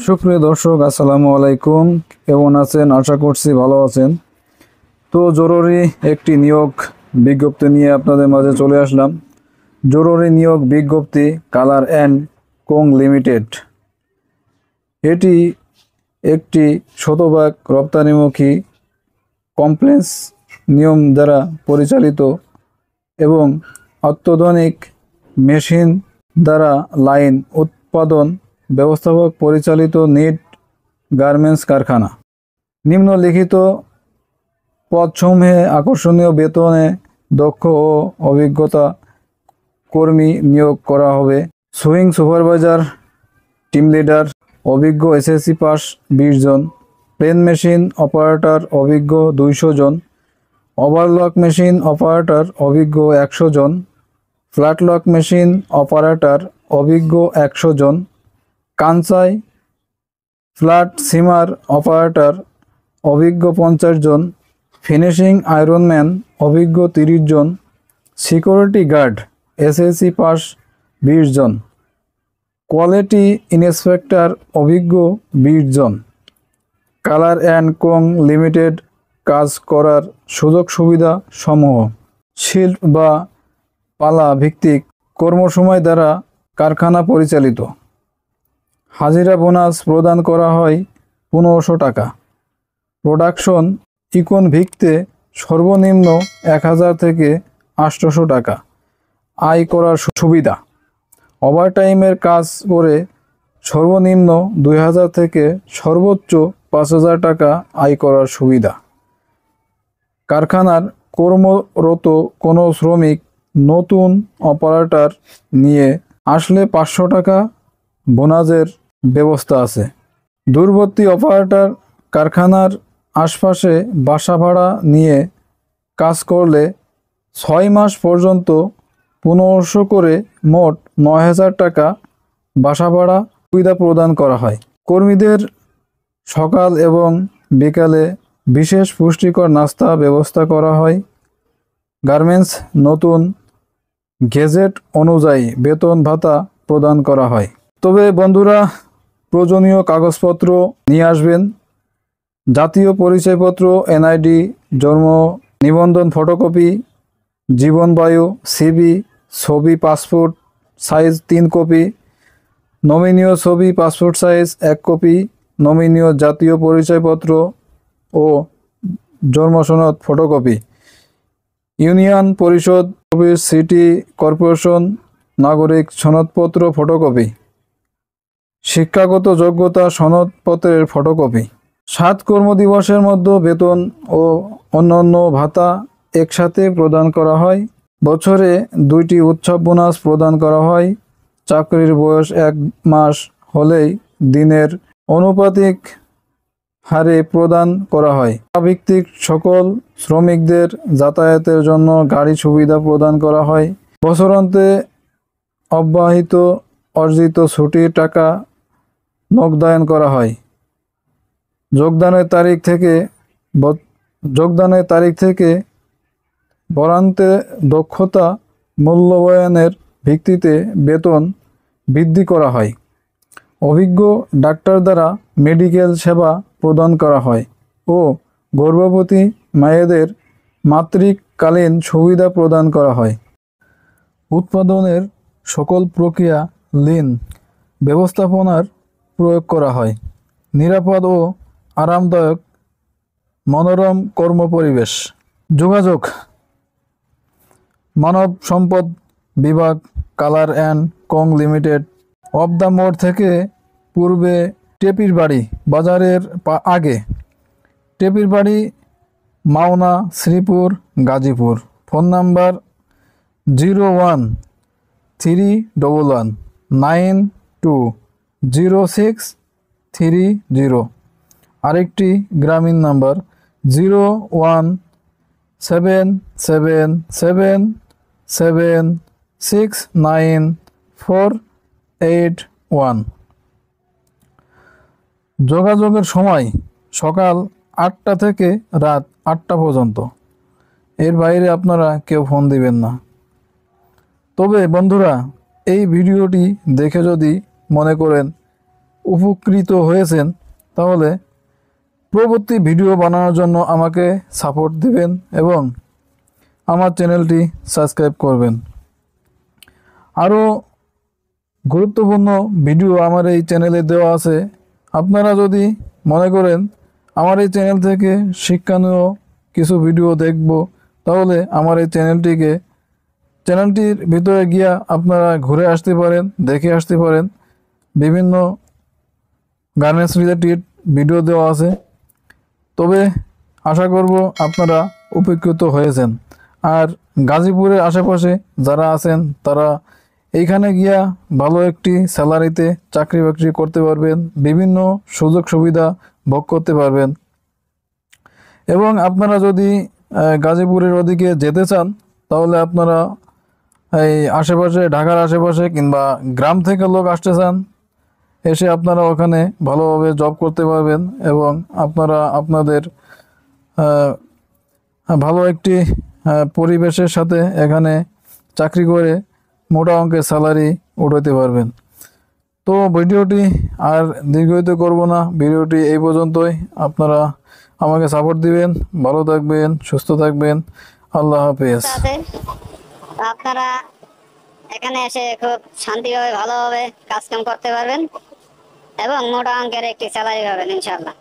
সুপ্রিয় দর্শক, আসসালামু আলাইকুম। কেমন আছেন? আশা করছি ভালো আছেন। তো জরুরি একটি নিয়োগ বিজ্ঞপ্তি নিয়ে আপনাদের মাঝে চলে আসলাম। জরুরি নিয়োগ বিজ্ঞপ্তি কালার অ্যান্ড কোং লিমিটেড। এটি একটি শতভাগ রপ্তানিমুখী কমপ্লেক্স নিয়ম দ্বারা পরিচালিত এবং অত্যাধুনিক মেশিন দ্বারা লাইন উৎপাদন ব্যবস্থাপক পরিচালিত নিট গার্মেন্টস কারখানা। নিম্নলিখিত পদসমূহে আকর্ষণীয় বেতনে দক্ষ ও অভিজ্ঞতা কর্মী নিয়োগ করা হবে। সুইং সুপারভাইজার, টিম লিডার, অভিজ্ঞ এসএসসি পাস 20 জন, প্লেন মেশিন অপারেটর অভিজ্ঞ 200 জন, ওভারলক মেশিন অপারেটর অভিজ্ঞ 100 জন, ফ্ল্যাটলক মেশিন অপারেটর অভিজ্ঞ 100 জন, কাঞ্চাই ফ্ল্যাট সিমার অপারেটর অভিজ্ঞ 50 জন, ফিনিশিং আয়রনম্যান অভিজ্ঞ 30 জন, সিকিউরিটি গার্ড এসএসসি পাস 20 জন, কোয়ালিটি ইন্সপেক্টর অভিজ্ঞ 20 জন। কালার অ্যান্ড কোং লিমিটেড কাজ করার সুযোগ সুবিধা সমূহ: শিল্ড বা পালা ভিত্তিক কর্মসময় দ্বারা কারখানা পরিচালিত। হাজিরা বোনাস প্রদান করা হয় 1500 টাকা। প্রোডাকশন ইকন ভিত্তিতে সর্বনিম্ন 1000 থেকে 800 টাকা আয় করার সুবিধা। ওভারটাইমের কাজ করে সর্বনিম্ন 2000 থেকে সর্বোচ্চ 5000 টাকা আয় করার সুবিধা। কারখানার কর্মরত কোনো শ্রমিক নতুন অপারেটর নিয়ে আসলে 500 টাকা বোনাসের ব্যবস্থা আছে। দূরবর্তী অপারেটর কারখানার আশপাশে বাসা ভাড়া নিয়ে কাজ করলে 6 মাস পর্যন্ত 1500 করে মোট 9000 টাকা বাসা ভাড়া সুবিধা প্রদান করা হয়। কর্মীদের সকাল এবং বিকালে বিশেষ পুষ্টিকর নাস্তা ব্যবস্থা করা হয়। গার্মেন্টস নতুন গেজেট অনুযায়ী বেতন ভাতা প্রদান করা হয়। তবে বন্ধুরা, প্রয়োজনীয় কাগজপত্র নিয়ে আসবেন। জাতীয় পরিচয়পত্র, এনআইডি, জন্ম নিবন্ধন ফটোকপি, জীবন বায়ু, সিভি, ছবি পাসপোর্ট সাইজ 3 কপি, নমিনীয় ছবি পাসপোর্ট সাইজ 1 কপি, নমিনীয় জাতীয় পরিচয়পত্র ও জন্ম সনদ ফটোকপি, ইউনিয়ন পরিষদ অফিস, সিটি কর্পোরেশন নাগরিক সনদপত্র ফটোকপি, শিক্ষাগত যোগ্যতা সনদপত্রের ফটোকপি। 7 কর্মদিবসের মধ্যে বেতন ও অন্যান্য ভাতা একসাথে প্রদান করা হয়। বছরে 2টি উৎসব বোনাস প্রদান করা হয়। চাকরির বয়স 1 মাস হলেই দিনের আনুপাতিক হারে প্রদান করা হয়। ভিত্তিক সকল শ্রমিকদের যাতায়াতের জন্য গাড়ি সুবিধা প্রদান করা হয়। বছরান্তে অব্যাহত অর্জিত ছুটির টাকা নগদায়ন করা হয়। যোগদানের তারিখ থেকে বরান্তে দক্ষতা মূল্যায়নের ভিত্তিতে বেতন বৃদ্ধি করা হয়। অভিজ্ঞ ডাক্তার দ্বারা মেডিকেল সেবা প্রদান করা হয় ও গর্ভবতী মায়েদের মাতৃকালীন সুবিধা প্রদান করা হয়। উৎপাদনের সকল প্রক্রিয়া লিন ব্যবস্থাপনার প্রয়োগ করা হয়। নিরাপদ ও আরামদায়ক মনোরম কর্মপরিবেশ। যোগাযোগ: মানব সম্পদ বিভাগ, colour and co limited, of the মোড় থেকে পূর্বে, টেপির বাড়ি বাজারের আগে, টেপির বাড়ি, মাওনা, শ্রীপুর, গাজীপুর। Phone number 01311920630। আরেকটি গ্রামীণ নাম্বার 01777769481। যোগাযোগের সময় সকাল 8টা থেকে রাত 8টা পর্যন্ত। এর বাইরে আপনারা কেউ ফোন দিবেন না। তবে বন্ধুরা, এই ভিডিওটি দেখে যদি মনে করেন উপকৃত হয়েছেন তাহলে পরবর্তী ভিডিও বানানোর জন্য আমাকে সাপোর্ট দিবেন এবং আমার চ্যানেলটি সাবস্ক্রাইব করবেন। আরও গুরুত্বপূর্ণ ভিডিও আমার এই চ্যানেলে দেওয়া আছে। আপনারা যদি মনে করেন আমার এই চ্যানেল থেকে শিক্ষণীয় কিছু ভিডিও দেখব, তাহলে আমার এই চ্যানেলটির ভিতরে গিয়া আপনারা ঘুরে আসতে পারেন, দেখে আসতে পারেন। বিভিন্ন গার্মেন্টস রিলেটেড ভিডিও দেওয়া আছে। তবে আশা করব আপনারা উপকৃত হয়েছেন। আর গাজীপুরের আশেপাশে যারা আছেন তারা এইখানে গিয়া ভালো একটি স্যালারিতে চাকরি বাকরি করতে পারবেন, বিভিন্ন সুযোগ সুবিধা ভোগ করতে পারবেন। এবং আপনারা যদি গাজীপুরের ওদিকে যেতে চান তাহলে আপনারা এই আশেপাশে, ঢাকার আশেপাশে কিংবা গ্রাম থেকে লোক আসতে চান, এসে আপনারা ওখানে ভালোভাবে জব করতে পারবেন এবং আপনারা আপনাদের ভালো একটি পরিবেশের সাথে এখানে চাকরি করে মোটা অঙ্কের স্যালারি উঠাতে পারবেন। তো ভিডিওটি আর দীর্ঘায়িত করব না, ভিডিওটি এই পর্যন্তই। আপনারা আমাকে সাপোর্ট দিবেন, ভালো থাকবেন, সুস্থ থাকবেন। আল্লাহ হাফেজ। আপনারা এখানে এসে খুব শান্তিভাবে ভালোভাবে কাজ কাম করতে পারবেন এবং মোটা অঙ্কের একটি স্যালারি পাবেন ইনশাআল্লাহ।